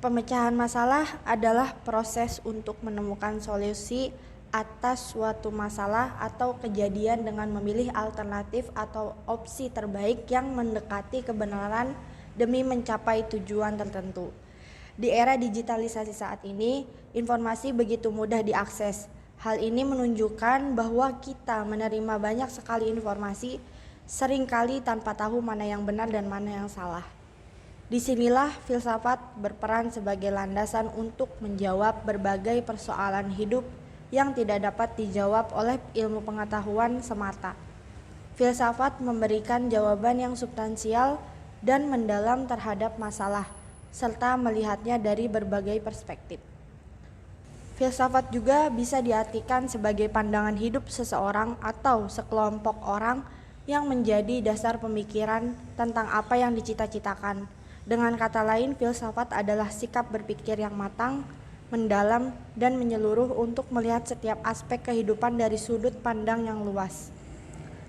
Pemecahan masalah adalah proses untuk menemukan solusi atas suatu masalah atau kejadian dengan memilih alternatif atau opsi terbaik yang mendekati kebenaran demi mencapai tujuan tertentu. Di era digitalisasi saat ini, informasi begitu mudah diakses. Hal ini menunjukkan bahwa kita menerima banyak sekali informasi, seringkali tanpa tahu mana yang benar dan mana yang salah. Disinilah filsafat berperan sebagai landasan untuk menjawab berbagai persoalan hidup yang tidak dapat dijawab oleh ilmu pengetahuan semata. Filsafat memberikan jawaban yang substansial dan mendalam terhadap masalah, serta melihatnya dari berbagai perspektif. Filsafat juga bisa diartikan sebagai pandangan hidup seseorang atau sekelompok orang yang menjadi dasar pemikiran tentang apa yang dicita-citakan. Dengan kata lain, filsafat adalah sikap berpikir yang matang, mendalam, dan menyeluruh untuk melihat setiap aspek kehidupan dari sudut pandang yang luas.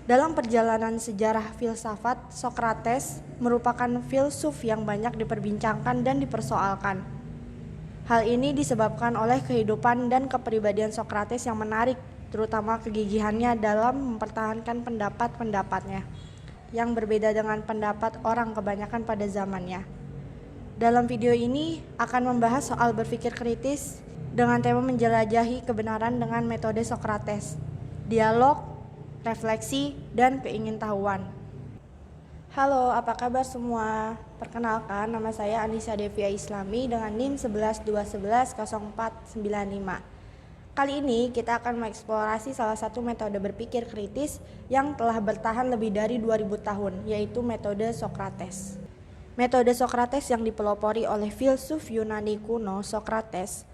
Dalam perjalanan sejarah filsafat, Socrates merupakan filsuf yang banyak diperbincangkan dan dipersoalkan. Hal ini disebabkan oleh kehidupan dan kepribadian Socrates yang menarik, terutama kegigihannya dalam mempertahankan pendapat-pendapatnya yang berbeda dengan pendapat orang kebanyakan pada zamannya. Dalam video ini akan membahas soal berpikir kritis dengan tema menjelajahi kebenaran dengan metode Socrates, dialog, refleksi, dan keingintahuan. Halo, apa kabar semua? Perkenalkan, nama saya Anissa Devia Islami dengan NIM 1121110495. Kali ini kita akan mengeksplorasi salah satu metode berpikir kritis yang telah bertahan lebih dari 2000 tahun, yaitu metode Socrates. Metode Socrates yang dipelopori oleh filsuf Yunani kuno Socrates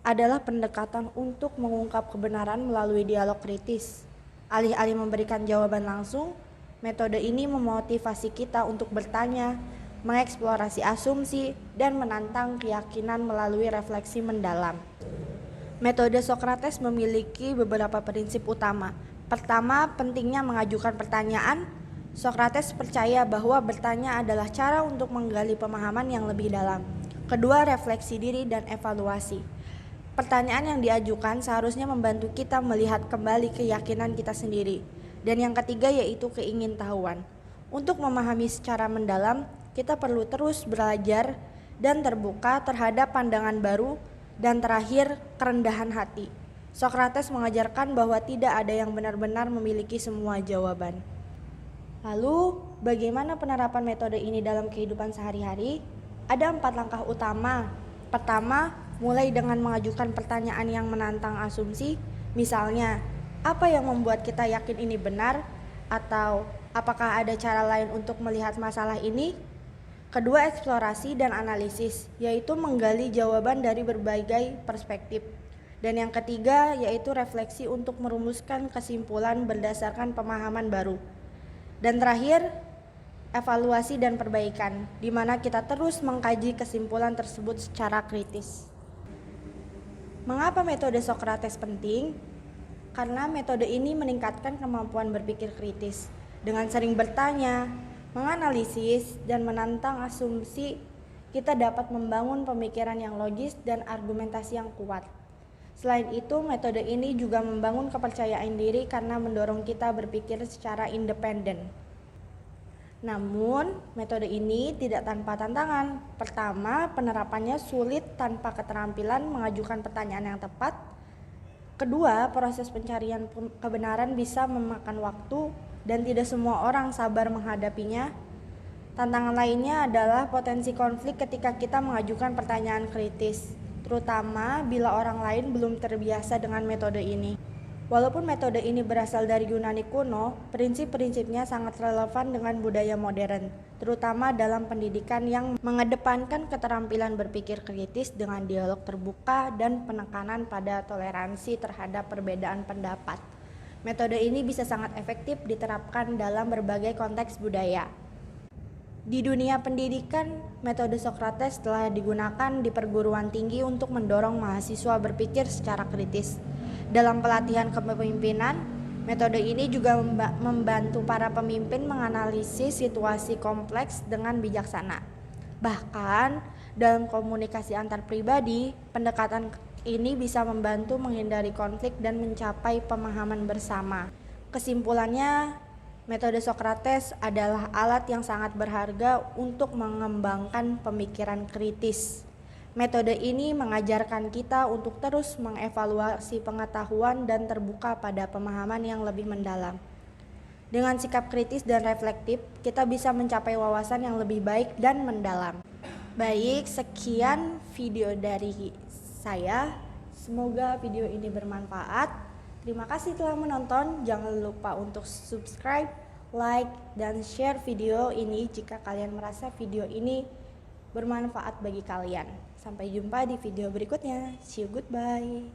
adalah pendekatan untuk mengungkap kebenaran melalui dialog kritis. Alih-alih memberikan jawaban langsung, metode ini memotivasi kita untuk bertanya, mengeksplorasi asumsi, dan menantang keyakinan melalui refleksi mendalam. Metode Socrates memiliki beberapa prinsip utama. Pertama, pentingnya mengajukan pertanyaan. Socrates percaya bahwa bertanya adalah cara untuk menggali pemahaman yang lebih dalam. Kedua, refleksi diri dan evaluasi. Pertanyaan yang diajukan seharusnya membantu kita melihat kembali keyakinan kita sendiri. Dan yang ketiga yaitu keingintahuan. Untuk memahami secara mendalam, kita perlu terus belajar dan terbuka terhadap pandangan baru. Dan terakhir, kerendahan hati. Socrates mengajarkan bahwa tidak ada yang benar-benar memiliki semua jawaban. Lalu, bagaimana penerapan metode ini dalam kehidupan sehari-hari? Ada 4 langkah utama. Pertama, mulai dengan mengajukan pertanyaan yang menantang asumsi. Misalnya, apa yang membuat kita yakin ini benar? Atau, apakah ada cara lain untuk melihat masalah ini? Kedua, eksplorasi dan analisis, yaitu menggali jawaban dari berbagai perspektif. Dan yang ketiga, yaitu refleksi untuk merumuskan kesimpulan berdasarkan pemahaman baru. Dan terakhir, evaluasi dan perbaikan, di mana kita terus mengkaji kesimpulan tersebut secara kritis. Mengapa metode Socrates penting? Karena metode ini meningkatkan kemampuan berpikir kritis. Dengan sering bertanya, menganalisis, dan menantang asumsi, kita dapat membangun pemikiran yang logis dan argumentasi yang kuat. Selain itu, metode ini juga membangun kepercayaan diri karena mendorong kita berpikir secara independen. Namun, metode ini tidak tanpa tantangan. Pertama, penerapannya sulit tanpa keterampilan mengajukan pertanyaan yang tepat. Kedua, proses pencarian kebenaran bisa memakan waktu dan tidak semua orang sabar menghadapinya. Tantangan lainnya adalah potensi konflik ketika kita mengajukan pertanyaan kritis, terutama bila orang lain belum terbiasa dengan metode ini. Walaupun metode ini berasal dari Yunani kuno, prinsip-prinsipnya sangat relevan dengan budaya modern, terutama dalam pendidikan yang mengedepankan keterampilan berpikir kritis dengan dialog terbuka dan penekanan pada toleransi terhadap perbedaan pendapat. Metode ini bisa sangat efektif diterapkan dalam berbagai konteks budaya. Di dunia pendidikan, metode Socrates telah digunakan di perguruan tinggi untuk mendorong mahasiswa berpikir secara kritis. Dalam pelatihan kepemimpinan, metode ini juga membantu para pemimpin menganalisis situasi kompleks dengan bijaksana. Bahkan dalam komunikasi antar pribadi, pendekatan ini bisa membantu menghindari konflik dan mencapai pemahaman bersama. Kesimpulannya, metode Socrates adalah alat yang sangat berharga untuk mengembangkan pemikiran kritis. Metode ini mengajarkan kita untuk terus mengevaluasi pengetahuan dan terbuka pada pemahaman yang lebih mendalam. Dengan sikap kritis dan reflektif, kita bisa mencapai wawasan yang lebih baik dan mendalam. Baik, sekian video dari saya. Semoga video ini bermanfaat. Terima kasih telah menonton. Jangan lupa untuk subscribe, like, dan share video ini jika kalian merasa video ini bermanfaat bagi kalian. Sampai jumpa di video berikutnya. See you, goodbye.